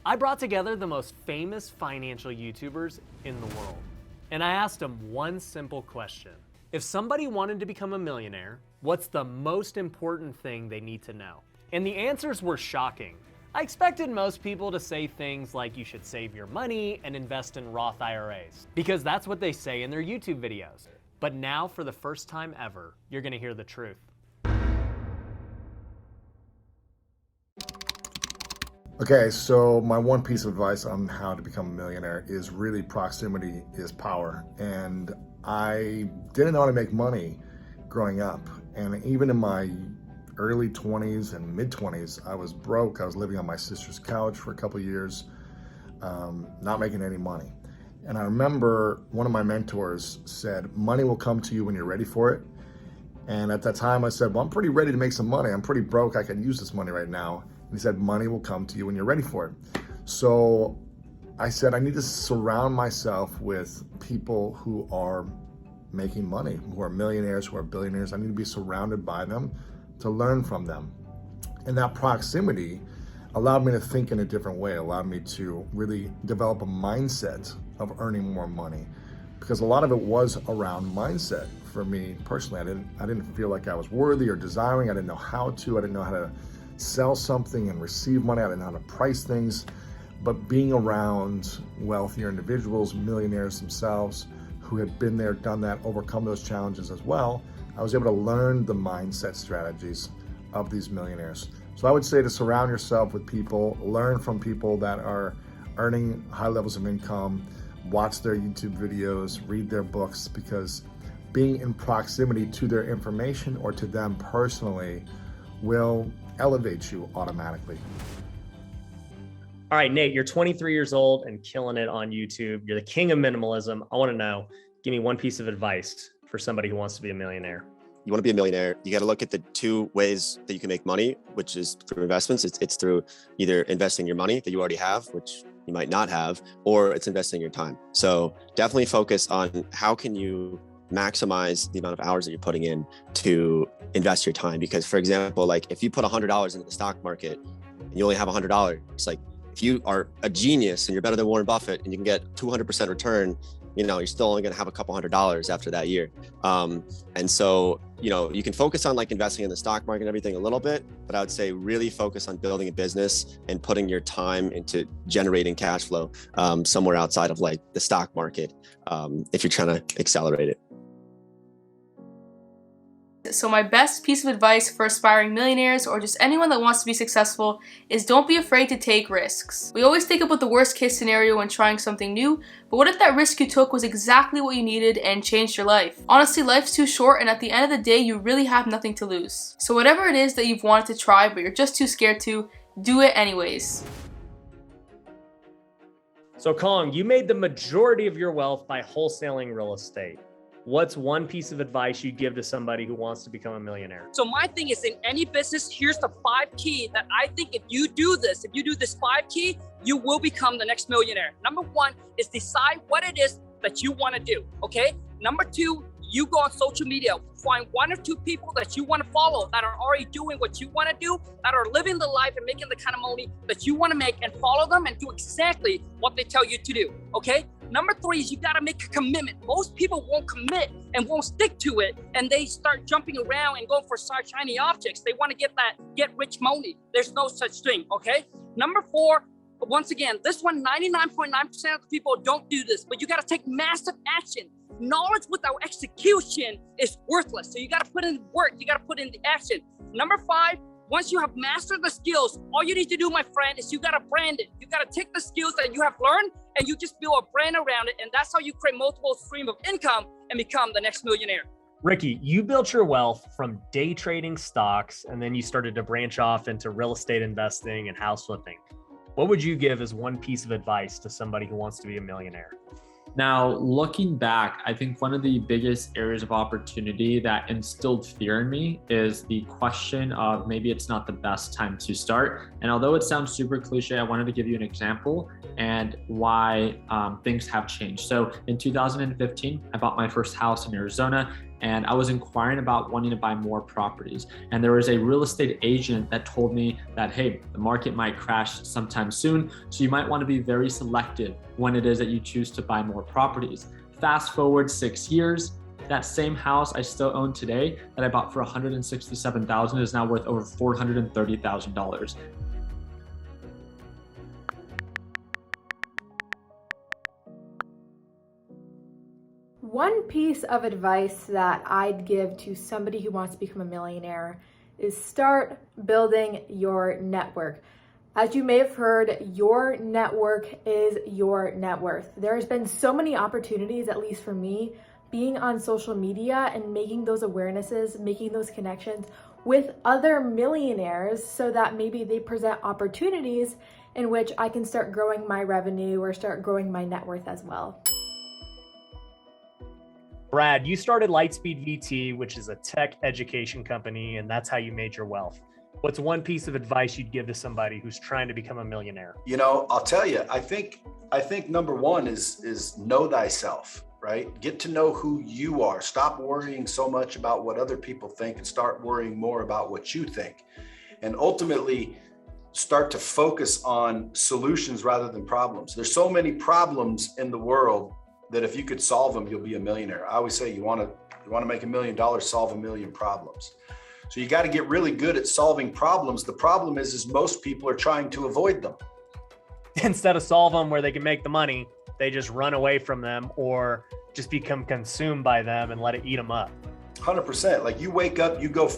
I brought together the most famous financial YouTubers in the world, and I asked them one simple question. If somebody wanted to become a millionaire, what's the most important thing they need to know? And the answers were shocking. I expected most people to say things like you should save your money and invest in Roth IRAs, because that's what they say in their YouTube videos. But now, for the first time ever, you're gonna hear the truth. Okay, so my one piece of advice on how to become a millionaire is really proximity is power. And I didn't know how to make money growing up. And even in my early 20s and mid 20s, I was broke. I was living on my sister's couch for a couple of years, not making any money. And I remember one of my mentors said, money will come to you when you're ready for it. And at that time I said, well, I'm pretty ready to make some money. I'm pretty broke. I can use this money right now. And he said, money will come to you when you're ready for it. So I said, I need to surround myself with people who are making money, who are millionaires, who are billionaires. I need to be surrounded by them to learn from them. And that proximity allowed me to think in a different way, allowed me to really develop a mindset of earning more money. Because a lot of it was around mindset for me personally. I didn't feel like I was worthy or desiring. I didn't know how to. I didn't know how to sell something and receive money. I didn't know how to price things. But being around wealthier individuals, millionaires themselves, who had been there, done that, overcome those challenges as well, I was able to learn the mindset strategies of these millionaires. So I would say to surround yourself with people, learn from people that are earning high levels of income, watch their YouTube videos, read their books, because being in proximity to their information or to them personally will elevate you automatically. All right, Nate, you're 23 years old and killing it on YouTube. You're the king of minimalism. I want to know, give me one piece of advice for somebody who wants to be a millionaire. You want to be a millionaire, you got to look at the two ways that you can make money, which is through investments. It's through either investing your money that you already have, which you might not have, or it's investing your time. So definitely focus on how can you maximize the amount of hours that you're putting in to invest your time. Because for example, like if you put $100 into the stock market and you only have $100, it's like if you are a genius and you're better than Warren Buffett and you can get 200% return, you're still only going to have a couple $100s after that year. And so, you can focus on like investing in the stock market and everything a little bit, but I would say really focus on building a business and putting your time into generating cash flow somewhere outside of like the stock market if you're trying to accelerate it. So my best piece of advice for aspiring millionaires or just anyone that wants to be successful is don't be afraid to take risks. We always think about the worst case scenario when trying something new, but what if that risk you took was exactly what you needed and changed your life? Honestly, life's too short, and at the end of the day, you really have nothing to lose. So whatever it is that you've wanted to try but you're just too scared to, do it anyways. So Khang, you made the majority of your wealth by wholesaling real estate. What's one piece of advice you'd give to somebody who wants to become a millionaire? So my thing is, in any business, here's the 5 key that I think if you do this 5 key, you will become the next millionaire. Number 1 is decide what it is that you want to do, okay? Number 2, you go on social media, find 1 or 2 people that you want to follow that are already doing what you want to do, that are living the life and making the kind of money that you want to make, and follow them and do exactly what they tell you to do, okay? Number 3 is you got to make a commitment. Most people won't commit and won't stick to it, and they start jumping around and going for shiny objects. They want to get rich money. There's no such thing, okay? Number 4, once again, this one, 99.9% of the people don't do this, but you got to take massive action. Knowledge without execution is worthless. So you got to put in work. You got to put in the action. Number 5, once you have mastered the skills, all you need to do, my friend, is you got to brand it. You got to take the skills that you have learned and you just build a brand around it. And that's how you create multiple streams of income and become the next millionaire. Ricky, you built your wealth from day trading stocks, and then you started to branch off into real estate investing and house flipping. What would you give as one piece of advice to somebody who wants to be a millionaire? Now, looking back, I think one of the biggest areas of opportunity that instilled fear in me is the question of maybe it's not the best time to start. And although it sounds super cliche, I wanted to give you an example and why things have changed. So in 2015, I bought my first house in Arizona. and I was inquiring about wanting to buy more properties. And there was a real estate agent that told me that, hey, the market might crash sometime soon, so you might want to be very selective when it is that you choose to buy more properties. Fast forward 6 years, that same house I still own today that I bought for $167,000 is now worth over $430,000. One piece of advice that I'd give to somebody who wants to become a millionaire is start building your network. As you may have heard, your network is your net worth. There's been so many opportunities, at least for me, being on social media and making those awarenesses, making those connections with other millionaires so that maybe they present opportunities in which I can start growing my revenue or start growing my net worth as well. Brad, you started Lightspeed VT, which is a tech education company, and that's how you made your wealth. What's one piece of advice you'd give to somebody who's trying to become a millionaire? You know, I'll tell you, I think number one is know thyself, right? Get to know who you are. Stop worrying so much about what other people think and start worrying more about what you think. And ultimately start to focus on solutions rather than problems. There's so many problems in the world that if you could solve them, you'll be a millionaire. I always say you want to make $1 million, solve 1 million problems. So you got to get really good at solving problems. The problem is most people are trying to avoid them. Instead of solve them where they can make the money, they just run away from them or just become consumed by them and let it eat them up. 100%. Like you wake up, you go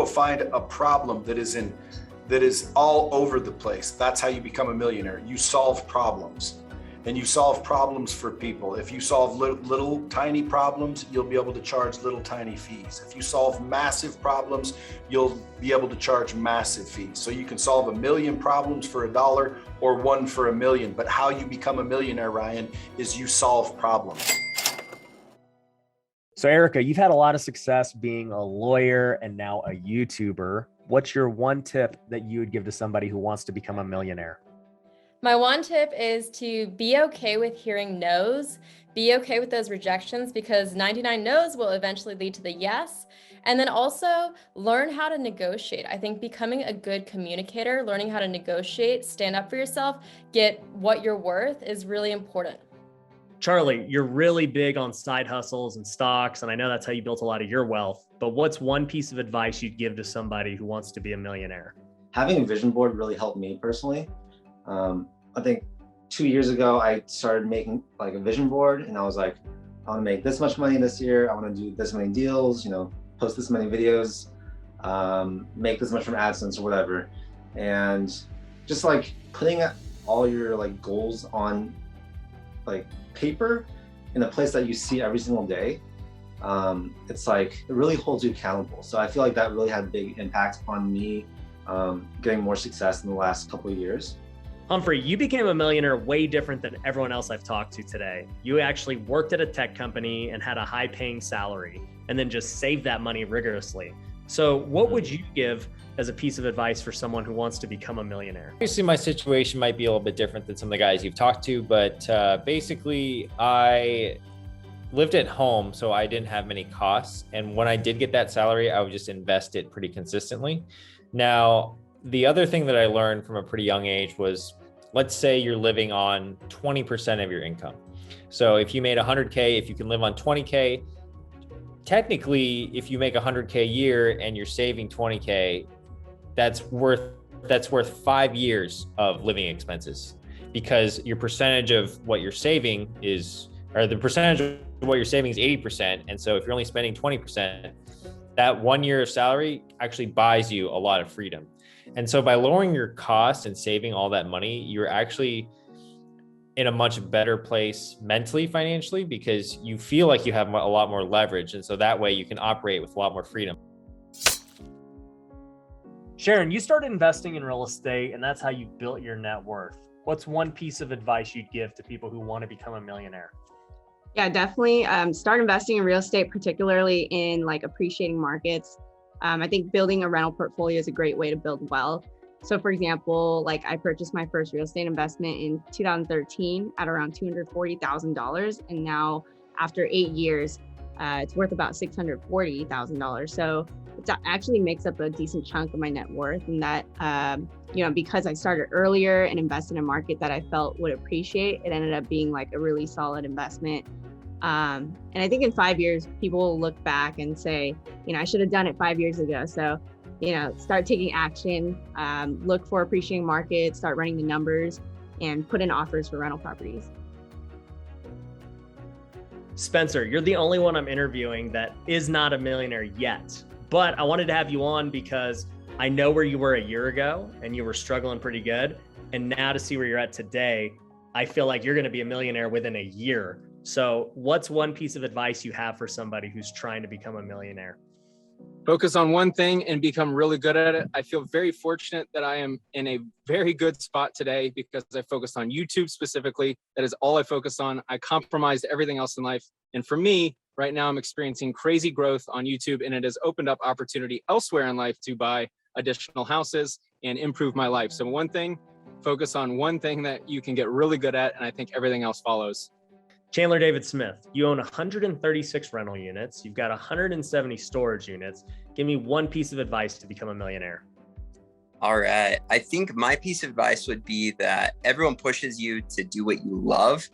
find a problem that is all over the place. That's how you become a millionaire. You solve problems. And you solve problems for people. If you solve little tiny problems, you'll be able to charge little tiny fees. If you solve massive problems, you'll be able to charge massive fees. So you can solve 1 million problems for $1 or one for 1 million. But how you become a millionaire, Ryan, is you solve problems. So Erika, you've had a lot of success being a lawyer and now a YouTuber. What's your one tip that you would give to somebody who wants to become a millionaire? My one tip is to be okay with hearing no's, be okay with those rejections because 99 no's will eventually lead to the yes. And then also learn how to negotiate. I think becoming a good communicator, learning how to negotiate, stand up for yourself, get what you're worth is really important. Charlie, you're really big on side hustles and stocks, and I know that's how you built a lot of your wealth, but what's one piece of advice you'd give to somebody who wants to be a millionaire? Having a vision board really helped me personally. I think 2 years ago, I started making like a vision board and I was like, I want to make this much money this year. I want to do this many deals, post this many videos, make this much from AdSense or whatever. And just like putting all your like goals on like paper in a place that you see every single day. It's like, it really holds you accountable. So I feel like that really had a big impact on me getting more success in the last couple of years. Humphrey, you became a millionaire way different than everyone else I've talked to today. You actually worked at a tech company and had a high-paying salary and then just saved that money rigorously. So what would you give as a piece of advice for someone who wants to become a millionaire? Obviously, my situation might be a little bit different than some of the guys you've talked to, but basically I lived at home, so I didn't have many costs. And when I did get that salary, I would just invest it pretty consistently. Now, the other thing that I learned from a pretty young age was, let's say you're living on 20% of your income. So if you made 100K, if you can live on 20K, technically, if you make 100K a year and you're saving 20K, that's worth 5 years of living expenses, because your percentage of what you're saving is, or the percentage of what you're saving is 80%. And so if you're only spending 20%, that 1 year of salary actually buys you a lot of freedom. And so by lowering your costs and saving all that money, you're actually in a much better place mentally, financially, because you feel like you have a lot more leverage. And so that way you can operate with a lot more freedom. Sharon, you started investing in real estate and that's how you built your net worth. What's one piece of advice you'd give to people who want to become a millionaire? Yeah, definitely. Start investing in real estate, particularly in like appreciating markets. I think building a rental portfolio is a great way to build wealth. So for example, like I purchased my first real estate investment in 2013 at around $240,000. And now after 8 years, It's worth about $640,000. So it actually makes up a decent chunk of my net worth. And that, because I started earlier and invested in a market that I felt would appreciate, it ended up being like a really solid investment. And I think in 5 years, people will look back and say, I should have done it 5 years ago. So, start taking action, look for appreciating markets, start running the numbers, and put in offers for rental properties. Spencer, you're the only one I'm interviewing that is not a millionaire yet, but I wanted to have you on because I know where you were a year ago and you were struggling pretty good. And now to see where you're at today, I feel like you're going to be a millionaire within a year. So what's one piece of advice you have for somebody who's trying to become a millionaire? Focus on one thing and become really good at it. I feel very fortunate that I am in a very good spot today because I focused on YouTube specifically. That is all I focused on. I compromised everything else in life. And for me, right now, I'm experiencing crazy growth on YouTube, and it has opened up opportunity elsewhere in life to buy additional houses and improve my life. So one thing, focus on one thing that you can get really good at, and I think everything else follows. Chandler David Smith, you own 136 rental units. You've got 170 storage units. Give me one piece of advice to become a millionaire. All right. I think my piece of advice would be that everyone pushes you to do what you love,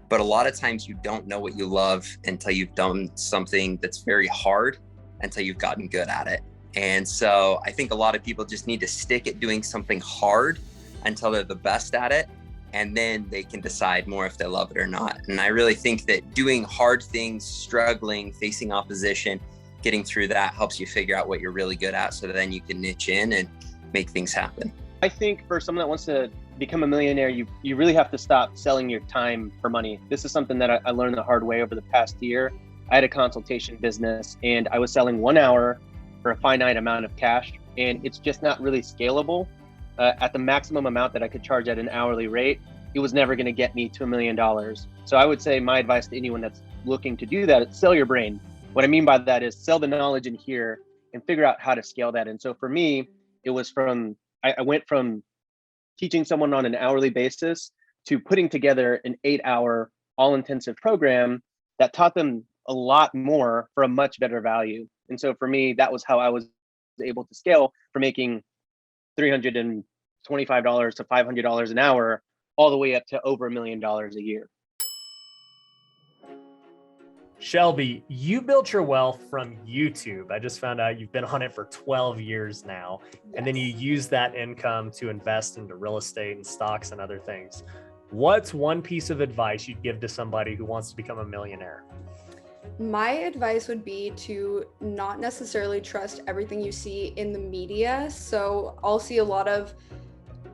but a lot of times you don't know what you love until you've done something that's very hard, until you've gotten good at it. And so I think a lot of people just need to stick at doing something hard until they're the best at it. And then they can decide more if they love it or not. And I really think that doing hard things, struggling, facing opposition, getting through that helps you figure out what you're really good at, so that then you can niche in and make things happen. I think for someone that wants to become a millionaire, you really have to stop selling your time for money. This is something that I learned the hard way over the past year. I had a consultation business and I was selling 1 hour for a finite amount of cash, and it's just not really scalable. At the maximum amount that I could charge at an hourly rate, it was never going to get me to $1 million. So I would say my advice to anyone that's looking to do that is sell your brain. What I mean by that is sell the knowledge in here and figure out how to scale that. And so for me, it was I went from teaching someone on an hourly basis to putting together an 8-hour all-intensive program that taught them a lot more for a much better value. And so for me, that was how I was able to scale from making $325 to $500 an hour, all the way up to over $1 million a year. Shelby, you built your wealth from YouTube. I just found out you've been on it for 12 years now. Yes. And then you use that income to invest into real estate and stocks and other things. What's one piece of advice you'd give to somebody who wants to become a millionaire? My advice would be to not necessarily trust everything you see in the media. So I'll see a lot of,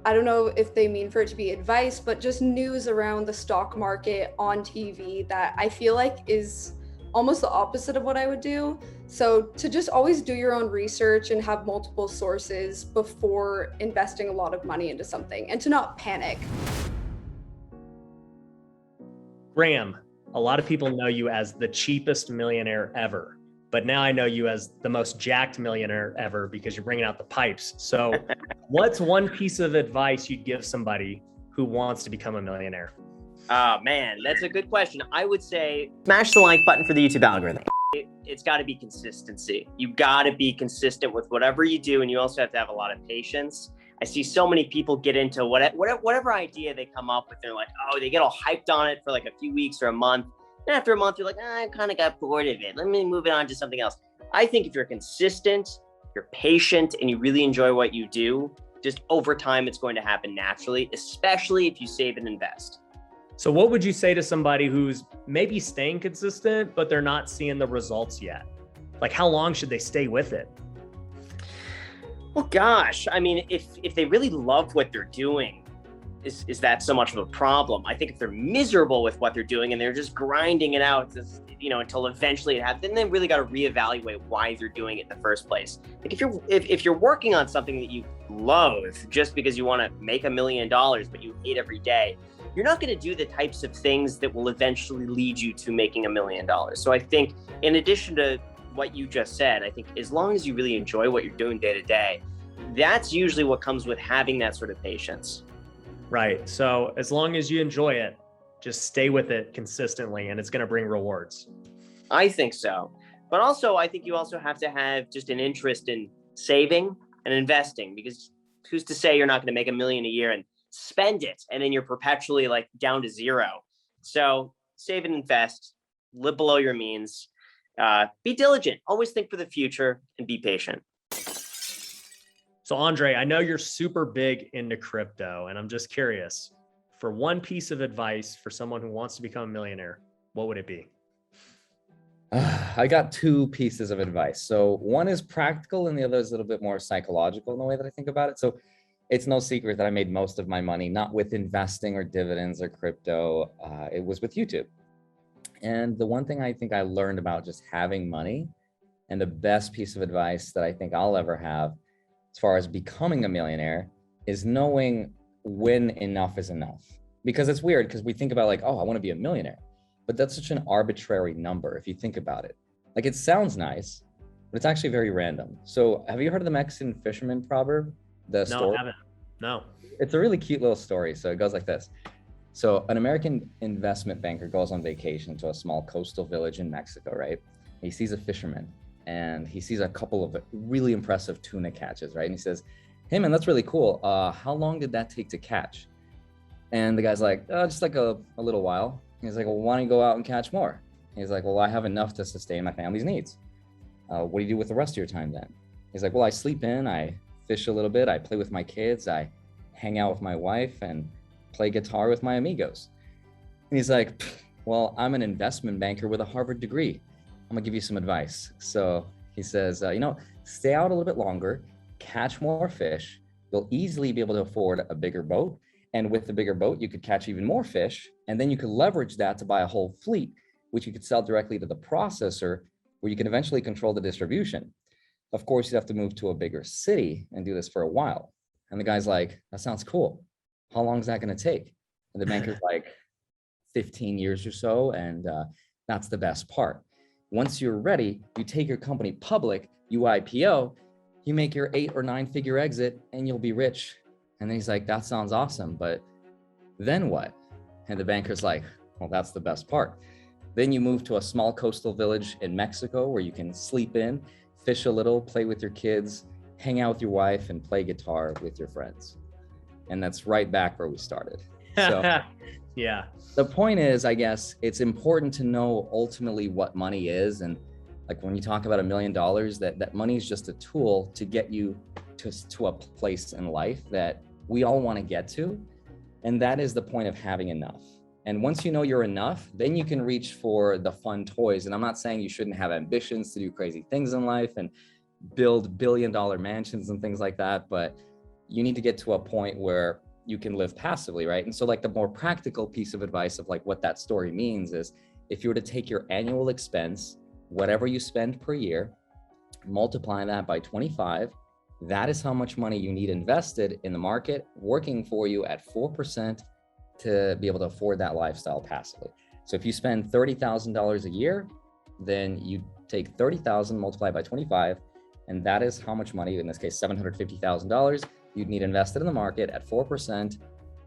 I don't know if they mean for it to be advice, but just news around the stock market on TV that I feel like is almost the opposite of what I would do. So to just always do your own research and have multiple sources before investing a lot of money into something, and to not panic. Graham, a lot of people know you as the cheapest millionaire ever, but now I know you as the most jacked millionaire ever because you're bringing out the pipes. So what's one piece of advice you'd give somebody who wants to become a millionaire? Oh man, that's a good question. I would say smash the like button for the YouTube algorithm. It's got to be consistency. You've got to be consistent with whatever you do, and you also have to have a lot of patience. I see so many people get into whatever idea they come up with. They're like, oh, they get all hyped on it for like a few weeks or a month. And after a month, you're like, I kind of got bored of it. Let me move it on to something else. I think if you're consistent, you're patient, and you really enjoy what you do, just over time, it's going to happen naturally, especially if you save and invest. So what would you say to somebody who's maybe staying consistent, but they're not seeing the results yet? Like, how long should they stay with it? Well, gosh, I mean, if they really love what they're doing, is that so much of a problem? I think if they're miserable with what they're doing and they're just grinding it out, until eventually it happens, then they really got to reevaluate why they're doing it in the first place. Like if you're working on something that you love just because you want to make $1 million, but you hate every day, you're not going to do the types of things that will eventually lead you to making $1 million. So I think in addition to what you just said, I think as long as you really enjoy what you're doing day to day, that's usually what comes with having that sort of patience. Right. So as long as you enjoy it, just stay with it consistently and it's going to bring rewards. I think so. But also, I think you also have to have just an interest in saving and investing, because who's to say you're not going to make $1 million a year and spend it and then you're perpetually like down to zero. So save and invest, live below your means, be diligent, always think for the future, and be patient. So Andrei, I know you're super big into crypto, and I'm just curious, for one piece of advice for someone who wants to become a millionaire, what would it be? I got two pieces of advice. So one is practical and the other is a little bit more psychological in the way that I think about it. So it's no secret that I made most of my money, not with investing or dividends or crypto. It was with YouTube. And the one thing I think I learned about just having money, and the best piece of advice that I think I'll ever have as far as becoming a millionaire, is knowing when enough is enough. Because it's weird, because we think about like, oh, I want to be a millionaire. But that's such an arbitrary number if you think about it. Like, it sounds nice, but it's actually very random. So have you heard of the Mexican fisherman proverb? No, I haven't. No. It's a really cute little story. So it goes like this. So an American investment banker goes on vacation to a small coastal village in Mexico, right? He sees a fisherman and he sees a couple of really impressive tuna catches, right? And he says, hey man, that's really cool. How long did that take to catch? And the guy's like, just like a little while. He's like, well, why don't you go out and catch more? He's like, well, I have enough to sustain my family's needs. What do you do with the rest of your time then? He's like, well, I sleep in, I fish a little bit, I play with my kids, I hang out with my wife and play guitar with my amigos. And he's like, well, I'm an investment banker with a Harvard degree. I'm gonna give you some advice. So he says, stay out a little bit longer, catch more fish. You'll easily be able to afford a bigger boat. And with the bigger boat, you could catch even more fish. And then you could leverage that to buy a whole fleet, which you could sell directly to the processor, where you can eventually control the distribution. Of course, you'd have to move to a bigger city and do this for a while. And the guy's like, that sounds cool. How long is that going to take? And the banker's like, 15 years or so. And that's the best part. Once you're ready, you take your company public, you IPO, you make your 8 or 9 figure exit, and you'll be rich. And then he's like, that sounds awesome, but then what? And the banker's like, well, that's the best part. Then you move to a small coastal village in Mexico where you can sleep in, fish a little, play with your kids, hang out with your wife, and play guitar with your friends. And that's right back where we started. So yeah. The point is, I guess, it's important to know ultimately what money is. And like when you talk about $1 million, that money is just a tool to get you to a place in life that we all want to get to. And that is the point of having enough. And once you know you're enough, then you can reach for the fun toys. And I'm not saying you shouldn't have ambitions to do crazy things in life and build billion-dollar mansions and things like that, but you need to get to a point where you can live passively, right? And so like the more practical piece of advice of like what that story means is, if you were to take your annual expense, whatever you spend per year, multiply that by 25, that is how much money you need invested in the market, working for you at 4% to be able to afford that lifestyle passively. So if you spend $30,000 a year, then you take 30,000 multiplied by 25, and that is how much money, in this case, $750,000, you'd need invested in the market at 4%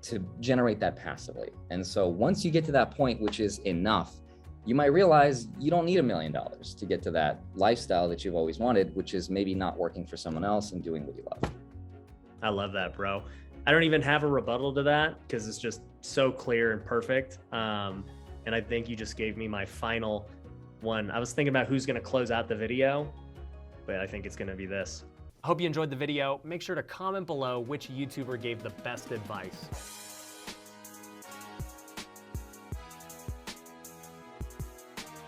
to generate that passively. And so once you get to that point, which is enough, you might realize you don't need $1 million to get to that lifestyle that you've always wanted, which is maybe not working for someone else and doing what you love. I love that, bro. I don't even have a rebuttal to that because it's just so clear and perfect. And I think you just gave me my final one. I was thinking about who's going to close out the video, but I think it's going to be this. I hope you enjoyed the video. Make sure to comment below which YouTuber gave the best advice.